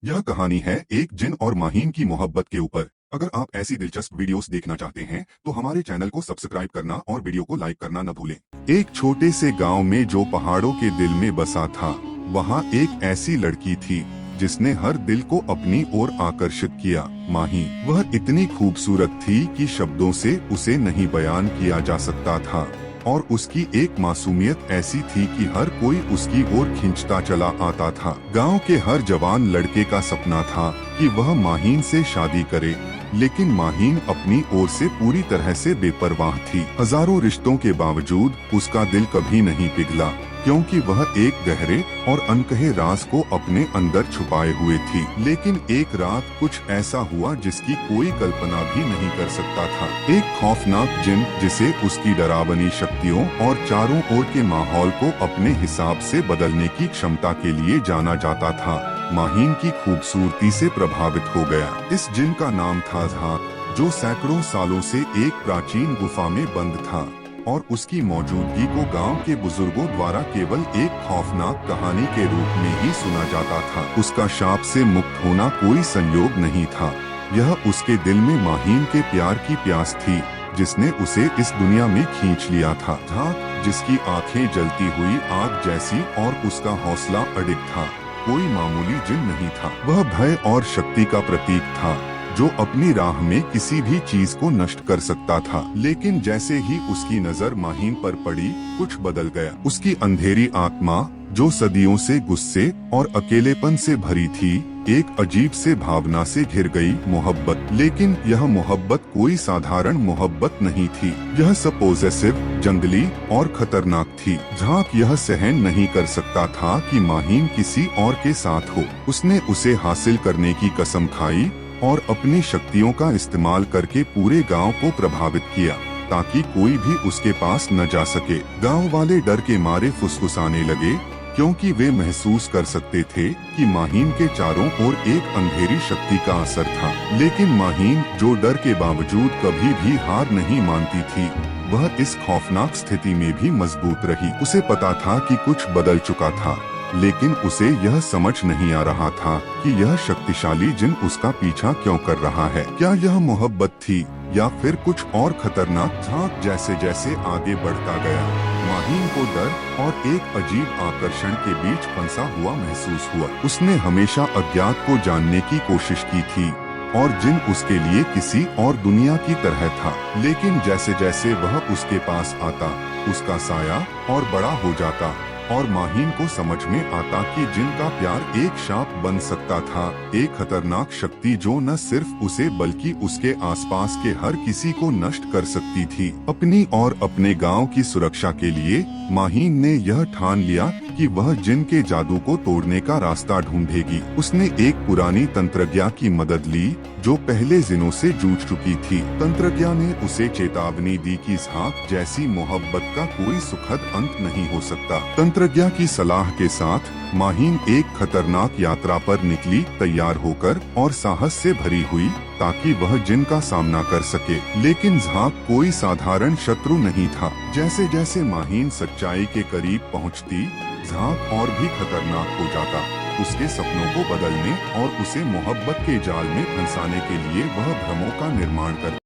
यह कहानी है एक जिन और माहीन की मोहब्बत के ऊपर। अगर आप ऐसी दिलचस्प वीडियोस देखना चाहते हैं तो हमारे चैनल को सब्सक्राइब करना और वीडियो को लाइक करना न भूलें। एक छोटे से गांव में जो पहाड़ों के दिल में बसा था, वहां एक ऐसी लड़की थी जिसने हर दिल को अपनी ओर आकर्षित किया। माही वह इतनी खूबसूरत थी कि शब्दों से उसे नहीं बयान किया जा सकता था, और उसकी एक मासूमियत ऐसी थी कि हर कोई उसकी ओर खींचता चला आता था। गांव के हर जवान लड़के का सपना था कि वह माहीन से शादी करे, लेकिन माहीन अपनी ओर से पूरी तरह से बेपरवाह थी। हजारों रिश्तों के बावजूद उसका दिल कभी नहीं पिघला, क्योंकि वह एक गहरे और अनकहे राज को अपने अंदर छुपाए हुए थी। लेकिन एक रात कुछ ऐसा हुआ जिसकी कोई कल्पना भी नहीं कर सकता था। एक खौफनाक जिन, जिसे उसकी डरावनी शक्तियों और चारों ओर के माहौल को अपने हिसाब से बदलने की क्षमता के लिए जाना जाता था, माहीन की खूबसूरती से प्रभावित हो गया। इस जिन का नाम था झाक, जो सैकड़ों सालों से एक प्राचीन गुफा में बंद था, और उसकी मौजूदगी को गांव के बुजुर्गों द्वारा केवल एक खौफनाक कहानी के रूप में ही सुना जाता था। उसका शाप से मुक्त होना कोई संयोग नहीं था, यह उसके दिल में माहीन के प्यार की प्यास थी जिसने उसे इस दुनिया में खींच लिया था। झाक, जिसकी आंखें जलती हुई आग जैसी और उसका हौसला अडिग था, कोई मामूली जिन नहीं था। वह भय और शक्ति का प्रतीक था, जो अपनी राह में किसी भी चीज को नष्ट कर सकता था। लेकिन जैसे ही उसकी नजर माहीन पर पड़ी, कुछ बदल गया। उसकी अंधेरी आत्मा, जो सदियों से गुस्से और अकेलेपन से भरी थी, एक अजीब से भावना से घिर गई, मोहब्बत। लेकिन यह मोहब्बत कोई साधारण मोहब्बत नहीं थी, यह सपोजेसिव, जंगली और खतरनाक थी। झाक यह सहन नहीं कर सकता था कि माहीन किसी और के साथ हो। उसने उसे हासिल करने की कसम खाई और अपनी शक्तियों का इस्तेमाल करके पूरे गांव को प्रभावित किया, ताकि कोई भी उसके पास न जा सके। गांव वाले डर के मारे फुसफुसाने लगे, क्योंकि वे महसूस कर सकते थे कि माहीन के चारों ओर एक अंधेरी शक्ति का असर था। लेकिन माहीन, जो डर के बावजूद कभी भी हार नहीं मानती थी, वह इस खौफनाक स्थिति में भी मजबूत रही। उसे पता था कि कुछ बदल चुका था, लेकिन उसे यह समझ नहीं आ रहा था कि यह शक्तिशाली जिन उसका पीछा क्यों कर रहा है। क्या यह मोहब्बत थी या फिर कुछ और खतरनाक? झाक जैसे जैसे आगे बढ़ता गया, माहीन को डर और एक अजीब आकर्षण के बीच फंसा हुआ महसूस हुआ। उसने हमेशा अज्ञात को जानने की कोशिश की थी, और जिन उसके लिए किसी और दुनिया की तरह था। लेकिन जैसे जैसे वह उसके पास आता, उसका साया और बड़ा हो जाता, और माहीन को समझ में आता कि जिन का प्यार एक शाप बन सकता था, एक खतरनाक शक्ति जो न सिर्फ उसे बल्कि उसके आसपास के हर किसी को नष्ट कर सकती थी। अपनी और अपने गांव की सुरक्षा के लिए माहीन ने यह ठान लिया कि वह जिन के जादू को तोड़ने का रास्ता ढूंढेगी। उसने एक पुरानी तंत्रज्ञा की मदद ली, जो पहले जिनों से जूझ चुकी थी। तंत्रज्ञा ने उसे चेतावनी दी कि झाक जैसी मोहब्बत का कोई सुखद अंत नहीं हो सकता। तंत्रज्ञा की सलाह के साथ माहीन एक खतरनाक यात्रा पर निकली, तैयार होकर और साहस से भरी हुई, ताकि वह जिन का सामना कर सके। लेकिन झाक कोई साधारण शत्रु नहीं था। जैसे जैसे माहीन सच्चाई के करीब पहुंचती, झाक और भी खतरनाक हो जाता। उसके सपनों को बदलने और उसे मोहब्बत के जाल में फंसाने के लिए वह भ्रमों का निर्माण कर